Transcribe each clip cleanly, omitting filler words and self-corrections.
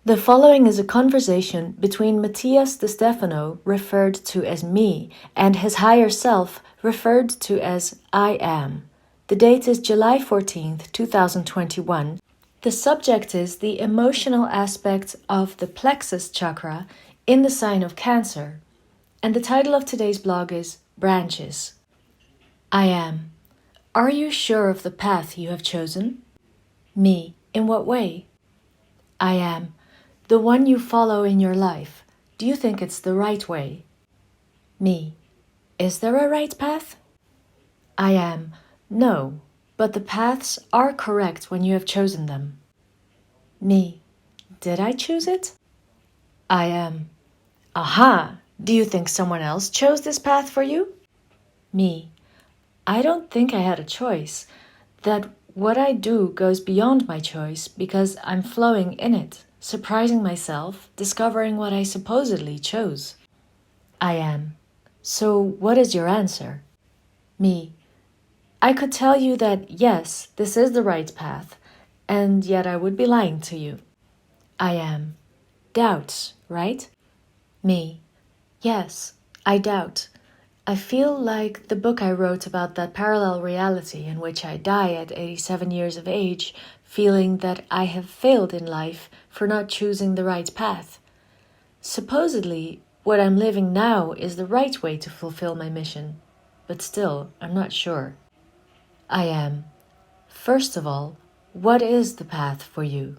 The following is a conversation between Matías De Stefano, referred to as me, and his higher self, referred to as I am. The date is July 14th, 2021. The subject is the emotional aspect of the Plexus chakra in the sign of Cancer. And the title of today's blog is Branches. I am. Are you sure of the path you have chosen? Me. In what way? I am. The one you follow in your life. Do you think it's the right way? Me. Is there a right path? I am. No, but the paths are correct when you have chosen them. Me. Did I choose it? I am. Aha! Do you think someone else chose this path for you? Me. I don't think I had a choice. That what I do goes beyond my choice because I'm flowing in it, surprising myself, discovering what I supposedly chose. I am. So what is your answer? Me. I could tell you that yes, this is the right path, and yet I would be lying to you. I am. Doubts, right? Me. Yes, I doubt. I feel like the book I wrote about that parallel reality in which I die at 87 years of age, feeling that I have failed in life for not choosing the right path. Supposedly, what I'm living now is the right way to fulfill my mission, but still, I'm not sure. I am. First of all, what is the path for you?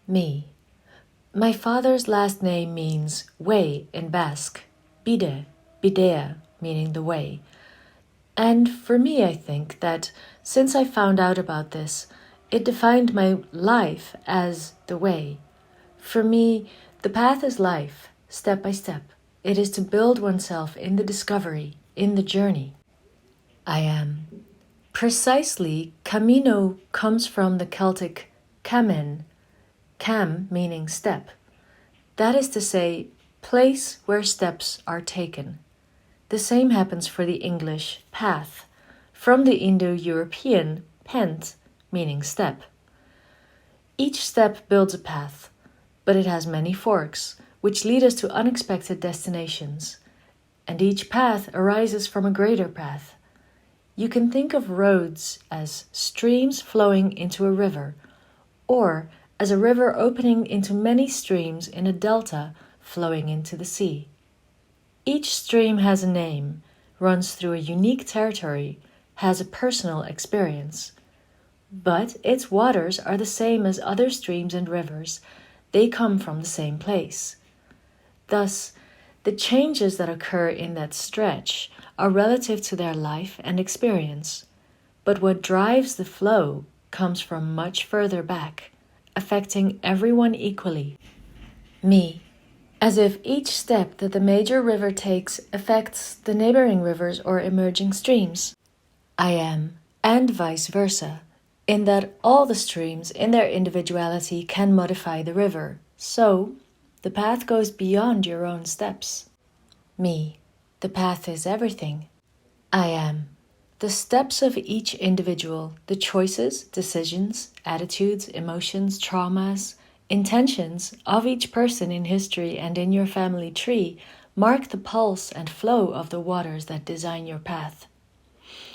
Me. My father's last name means way in Basque, bide, bidea, meaning the way. And for me, I think that since I found out about this, it defined my life as the way. For me, the path is life, step by step. It is to build oneself in the discovery, in the journey. I am. Precisely, camino comes from the Celtic camen, cam meaning step. That is to say, place where steps are taken. The same happens for the English path, from the Indo-European pent, meaning step. Each step builds a path, but it has many forks, which lead us to unexpected destinations, and each path arises from a greater path. You can think of roads as streams flowing into a river, or as a river opening into many streams in a delta flowing into the sea. Each stream has a name, runs through a unique territory, has a personal experience. But its waters are the same as other streams and rivers. They come from the same place. Thus, the changes that occur in that stretch are relative to their life and experience. But what drives the flow comes from much further back, affecting everyone equally. Me. As if each step that the major river takes affects the neighboring rivers or emerging streams. I am, and vice versa, in that all the streams in their individuality can modify the river. So, the path goes beyond your own steps. Me. The path is everything. I am. The steps of each individual, the choices, decisions, attitudes, emotions, traumas, intentions of each person in history and in your family tree mark the pulse and flow of the waters that design your path.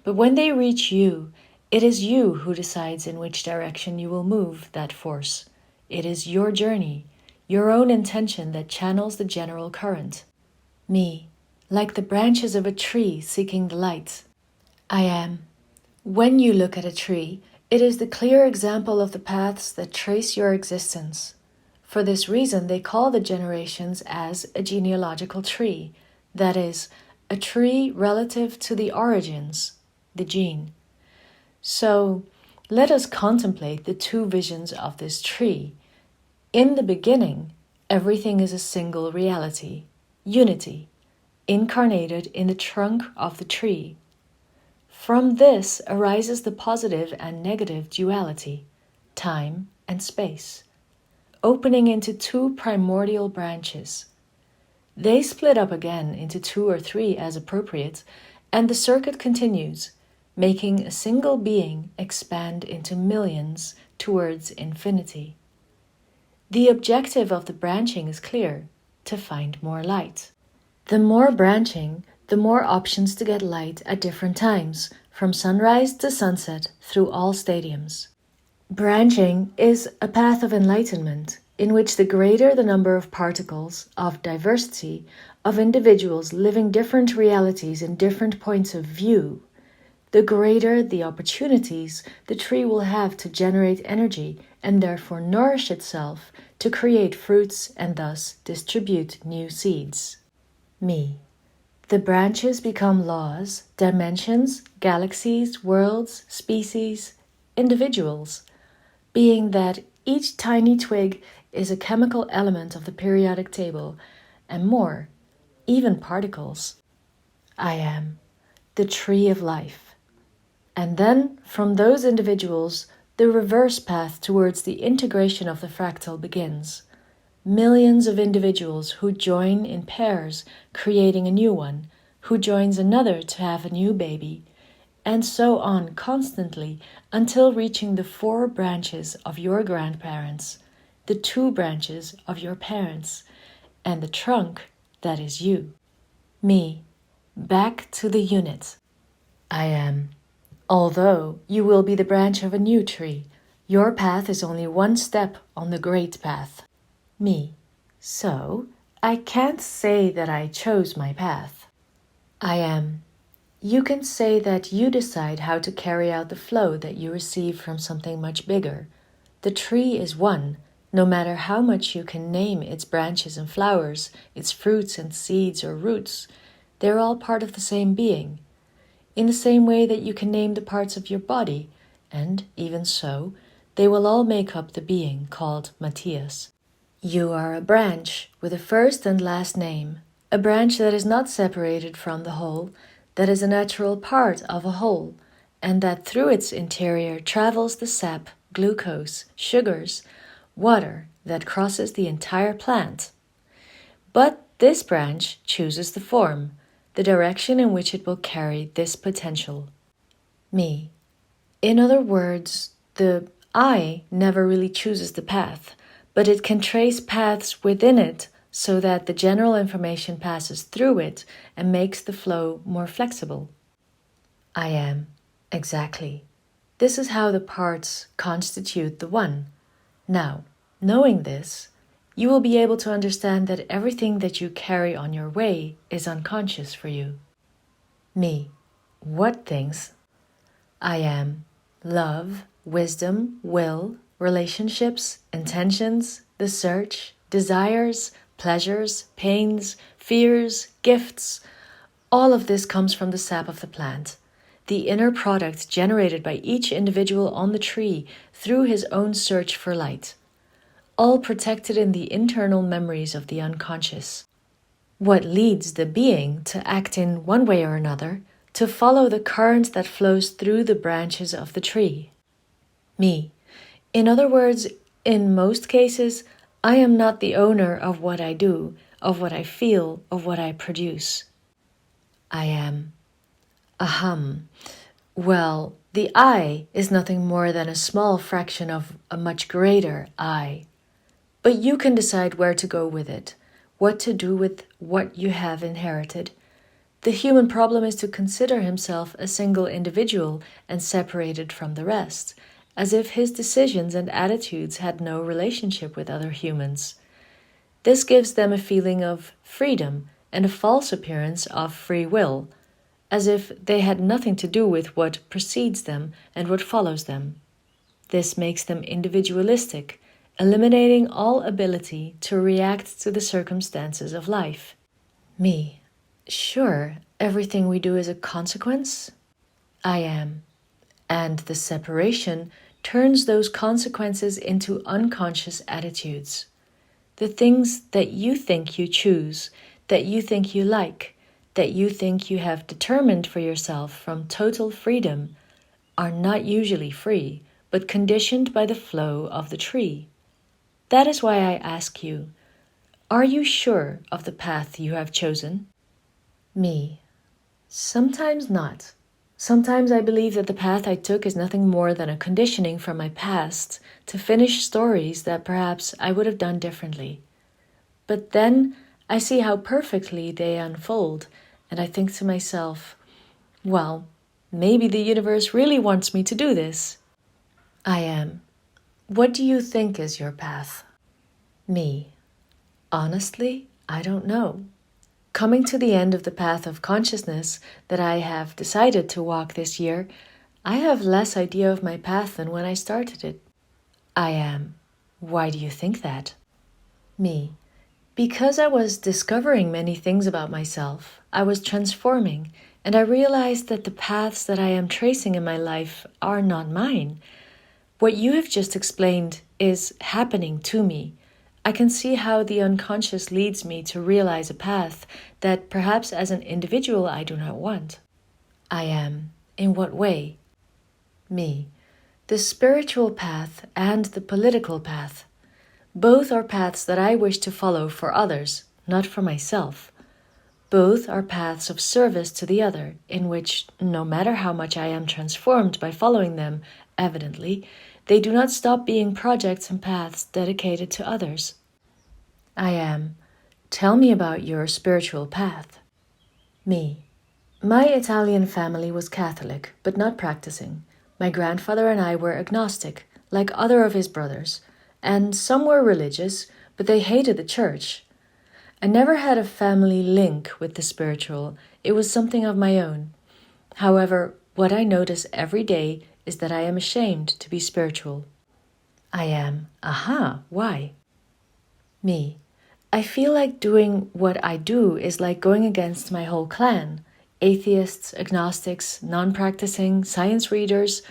But when they reach you, it is you who decides in which direction you will move that force. It is your journey, your own intention that channels the general current. Me, like the branches of a tree seeking the light. I am. When you look at a tree, it is the clear example of the paths that trace your existence. For this reason, they call the generations as a genealogical tree, that is, a tree relative to the origins, the gene. So, let us contemplate the two visions of this tree. In the beginning, everything is a single reality, unity, incarnated in the trunk of the tree. From this arises the positive and negative duality, time and space, opening into two primordial branches. They split up again into two or three as appropriate, and the circuit continues, making a single being expand into millions towards infinity. The objective of the branching is clear: to find more light. The more branching, the more options to get light at different times, from sunrise to sunset, through all stadiums. Branching is a path of enlightenment, in which the greater the number of particles, of diversity, of individuals living different realities in different points of view, the greater the opportunities the tree will have to generate energy and therefore nourish itself to create fruits and thus distribute new seeds. Me. The branches become laws, dimensions, galaxies, worlds, species, individuals, being that each tiny twig is a chemical element of the periodic table, and more, even particles. I am the tree of life. And then, from those individuals, the reverse path towards the integration of the fractal begins. Millions of individuals who join in pairs, creating a new one, who joins another to have a new baby, and so on constantly until reaching the 4 branches of your grandparents, the 2 branches of your parents, and the trunk that is you. Me, back to the unit. I am. Although you will be the branch of a new tree, your path is only one step on the great path. Me. So, I can't say that I chose my path. I am. You can say that you decide how to carry out the flow that you receive from something much bigger. The tree is one, no matter how much you can name its branches and flowers, its fruits and seeds or roots. They're all part of the same being. In the same way that you can name the parts of your body, and, even so, they will all make up the being called Matias. You are a branch with a first and last name, a branch that is not separated from the whole, that is a natural part of a whole, and that through its interior travels the sap, glucose, sugars, water that crosses the entire plant. But this branch chooses the form, the direction in which it will carry this potential. Me. In other words, the I never really chooses the path, but it can trace paths within it so that the general information passes through it and makes the flow more flexible. I am. Exactly. This is how the parts constitute the one. Now, knowing this, you will be able to understand that everything that you carry on your way is unconscious for you. Me. What things? I am. Love, wisdom, will, relationships, intentions, the search, desires, pleasures, pains, fears, gifts. All of this comes from the sap of the plant, the inner product generated by each individual on the tree through his own search for light, all protected in the internal memories of the unconscious. What leads the being to act in one way or another, to follow the current that flows through the branches of the tree? Me. In other words, in most cases, I am not the owner of what I do, of what I feel, of what I produce. I am. Aham. Well, the I is nothing more than a small fraction of a much greater I. But you can decide where to go with it, what to do with what you have inherited. The human problem is to consider himself a single individual and separated from the rest, as if his decisions and attitudes had no relationship with other humans. This gives them a feeling of freedom and a false appearance of free will, as if they had nothing to do with what precedes them and what follows them. This makes them individualistic, eliminating all ability to react to the circumstances of life. Me. Sure, everything we do is a consequence. I am. And the separation turns those consequences into unconscious attitudes. The things that you think you choose, that you think you like, that you think you have determined for yourself from total freedom, are not usually free, but conditioned by the flow of the tree. That is why I ask you, are you sure of the path you have chosen? Me. Sometimes not. Sometimes I believe that the path I took is nothing more than a conditioning from my past to finish stories that perhaps I would have done differently. But then I see how perfectly they unfold, and I think to myself, well, maybe the universe really wants me to do this. I am. What do you think is your path? Me. Honestly, I don't know. Coming to the end of the path of consciousness that I have decided to walk this year, I have less idea of my path than when I started it. I am. Why do you think that? Me. Because I was discovering many things about myself, I was transforming, and I realized that the paths that I am tracing in my life are not mine. What you have just explained is happening to me. I can see how the unconscious leads me to realize a path that perhaps as an individual I do not want. I am. In what way? Me. The spiritual path and the political path. Both are paths that I wish to follow for others, not for myself. Both are paths of service to the other, in which, no matter how much I am transformed by following them, evidently, they do not stop being projects and paths dedicated to others. I am. Tell me about your spiritual path. Me. My Italian family was Catholic, but not practicing. My grandfather and I were agnostic, like other of his brothers, and some were religious, but they hated the church. I never had a family link with the spiritual. It was something of my own. However, what I notice every day is that I am ashamed to be spiritual. I am. Aha, why? Me. I feel like doing what I do is like going against my whole clan. Atheists, agnostics, non-practicing, science readers.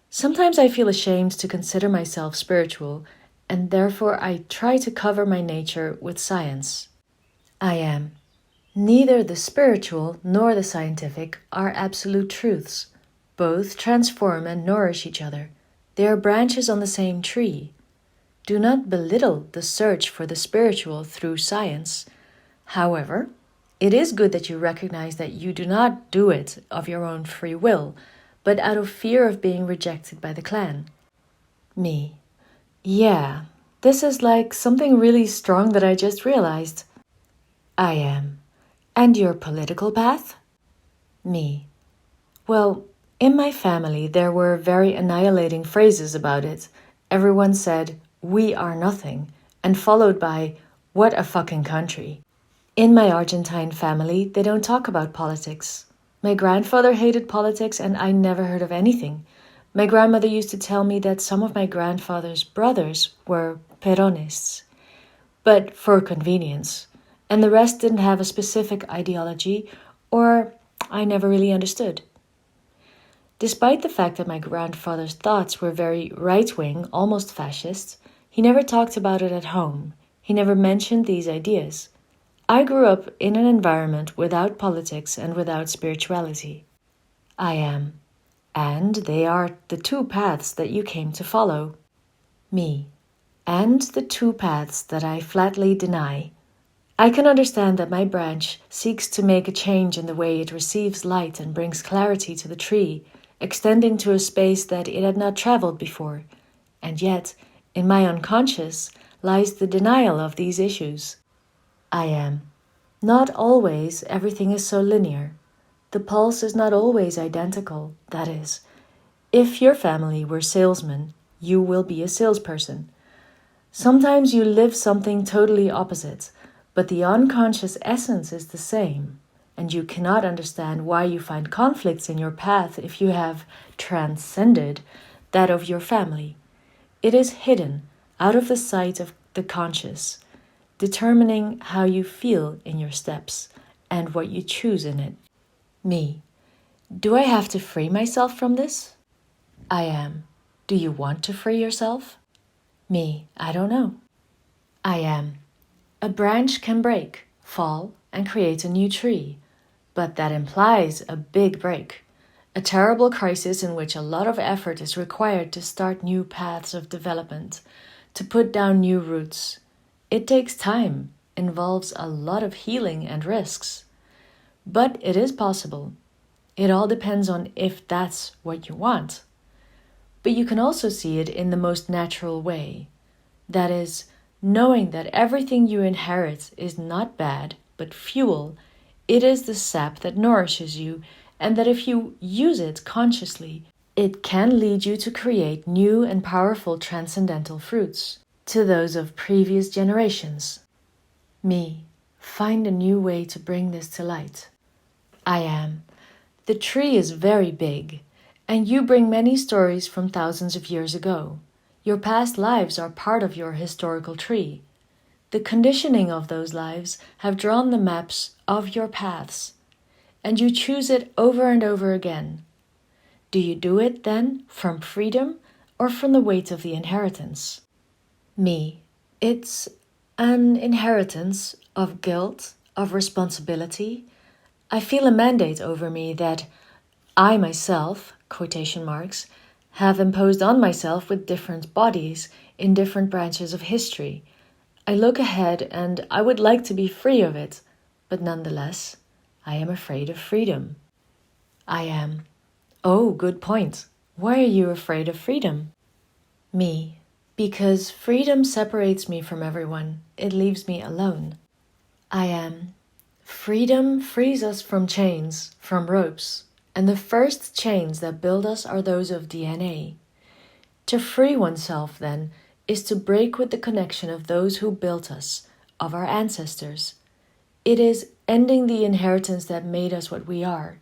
Sometimes I feel ashamed to consider myself spiritual, and therefore I try to cover my nature with science. I am. Neither the spiritual nor the scientific are absolute truths. Both transform and nourish each other. They are branches on the same tree. Do not belittle the search for the spiritual through science. However, it is good that you recognize that you do not do it of your own free will, but out of fear of being rejected by the clan. Me. Yeah, this is like something really strong that I just realized. I am. And your political path? Me. Well, in my family there were very annihilating phrases about it. Everyone said, "We are nothing," and followed by, "What a fucking country." In my Argentine family, they don't talk about politics. My grandfather hated politics and I never heard of anything. My grandmother used to tell me that some of my grandfather's brothers were Peronists, but for convenience, and the rest didn't have a specific ideology, or I never really understood. Despite the fact that my grandfather's thoughts were very right-wing, almost fascist, he never talked about it at home. He never mentioned these ideas. I grew up in an environment without politics and without spirituality. I am. And they are the two paths that you came to follow. Me. And the two paths that I flatly deny. I can understand that my branch seeks to make a change in the way it receives light and brings clarity to the tree, extending to a space that it had not traveled before. And yet, in my unconscious, lies the denial of these issues. I am. Not always everything is so linear. The pulse is not always identical, that is. If your family were salesmen, you will be a salesperson. Sometimes you live something totally opposite, but the unconscious essence is the same, and you cannot understand why you find conflicts in your path if you have transcended that of your family. It is hidden, out of the sight of the conscious, determining how you feel in your steps and what you choose in it. Me. Do I have to free myself from this? I am. Do you want to free yourself? Me. I don't know. I am. A branch can break, fall, and create a new tree, but that implies a big break, a terrible crisis in which a lot of effort is required to start new paths of development, to put down new roots. It takes time, involves a lot of healing and risks. But it is possible. It all depends on if that's what you want. But you can also see it in the most natural way. That is, knowing that everything you inherit is not bad, but fuel. It is the sap that nourishes you, and that if you use it consciously, it can lead you to create new and powerful transcendental fruits, to those of previous generations. Me, find a new way to bring this to light. I am. The tree is very big, and you bring many stories from thousands of years ago. Your past lives are part of your historical tree. The conditioning of those lives have drawn the maps of your paths, and you choose it over and over again. Do you do it, then, from freedom or from the weight of the inheritance? Me, it's an inheritance of guilt, of responsibility. I feel a mandate over me that I myself, quotation marks, have imposed on myself with different bodies in different branches of history. I look ahead and I would like to be free of it, but nonetheless, I am afraid of freedom. I am. Oh, good point. Why are you afraid of freedom? Me. Because freedom separates me from everyone. It leaves me alone. I am. Freedom frees us from chains, from ropes, and the first chains that build us are those of DNA. To free oneself, then, is to break with the connection of those who built us, of our ancestors. It is ending the inheritance that made us what we are.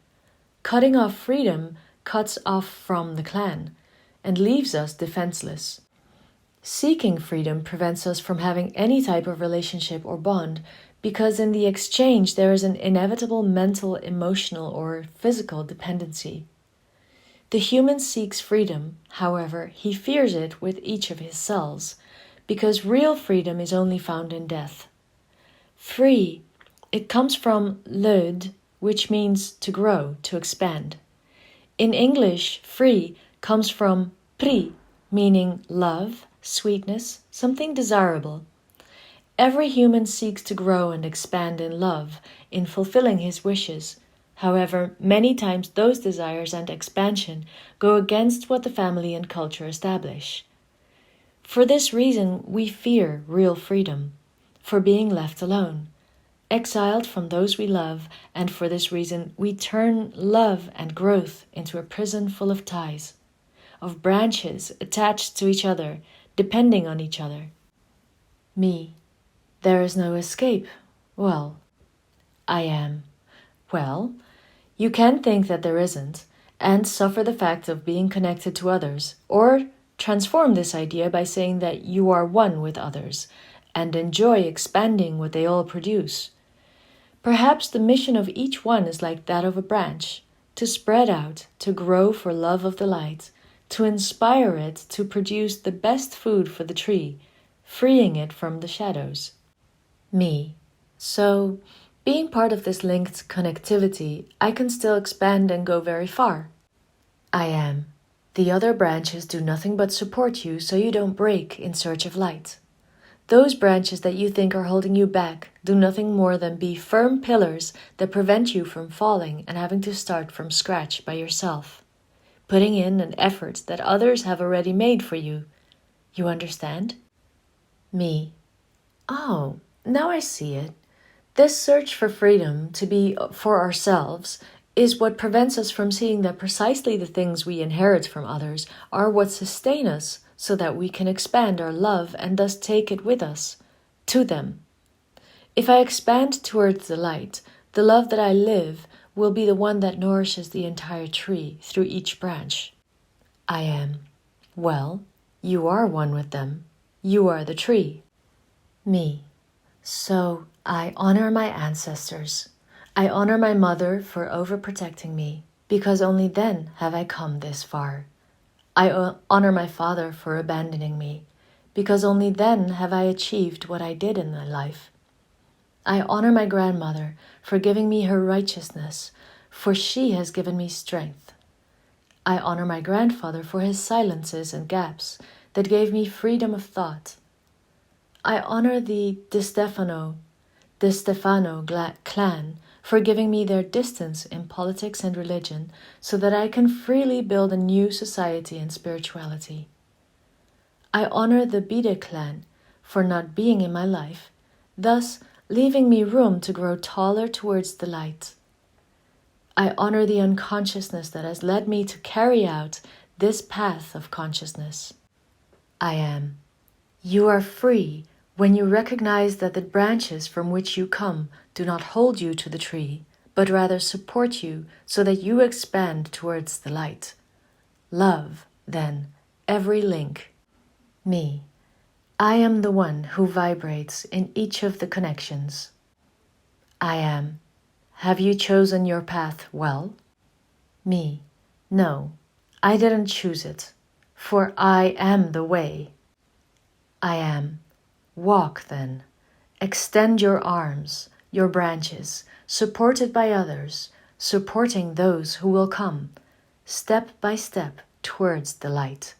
Cutting off freedom cuts off from the clan and leaves us defenseless. Seeking freedom prevents us from having any type of relationship or bond, because in the exchange there is an inevitable mental, emotional, or physical dependency. The human seeks freedom, however, he fears it with each of his cells, because real freedom is only found in death. Free, it comes from leud, which means to grow, to expand. In English, free comes from pri, meaning love, sweetness, something desirable. Every human seeks to grow and expand in love, in fulfilling his wishes. However, many times those desires and expansion go against what the family and culture establish. For this reason, we fear real freedom, for being left alone, exiled from those we love, and for this reason we turn love and growth into a prison full of ties, of branches attached to each other, depending on each other. Me. There is no escape. Well, I am. Well, you can think that there isn't, and suffer the fact of being connected to others, or transform this idea by saying that you are one with others, and enjoy expanding what they all produce. Perhaps the mission of each one is like that of a branch, to spread out, to grow for love of the light, to inspire it to produce the best food for the tree, freeing it from the shadows. Me. So, being part of this linked connectivity, I can still expand and go very far. I am. The other branches do nothing but support you so you don't break in search of light. Those branches that you think are holding you back do nothing more than be firm pillars that prevent you from falling and having to start from scratch by yourself, putting in an effort that others have already made for you. You understand? Me. Oh, now I see it. This search for freedom to be for ourselves is what prevents us from seeing that precisely the things we inherit from others are what sustain us so that we can expand our love and thus take it with us, to them. If I expand towards the light, the love that I live will be the one that nourishes the entire tree through each branch. I am. Well, you are one with them. You are the tree. Me. So I honor my ancestors. I honor my mother for overprotecting me, because only then have I come this far. I honor my father for abandoning me, because only then have I achieved what I did in my life. I honor my grandmother for giving me her righteousness, for she has given me strength. I honor my grandfather for his silences and gaps that gave me freedom of thought. I honor the De Stefano clan for giving me their distance in politics and religion so that I can freely build a new society and spirituality. I honor the Bide clan for not being in my life, thus leaving me room to grow taller towards the light. I honor the unconsciousness that has led me to carry out this path of consciousness. I am. You are free when you recognize that the branches from which you come do not hold you to the tree, but rather support you so that you expand towards the light. Love, then, every link. Me. I am the one who vibrates in each of the connections. I am. Have you chosen your path well? Me. No, I didn't choose it, for I am the way. I am. Walk then. Extend your arms, your branches, supported by others, supporting those who will come, step by step towards the light.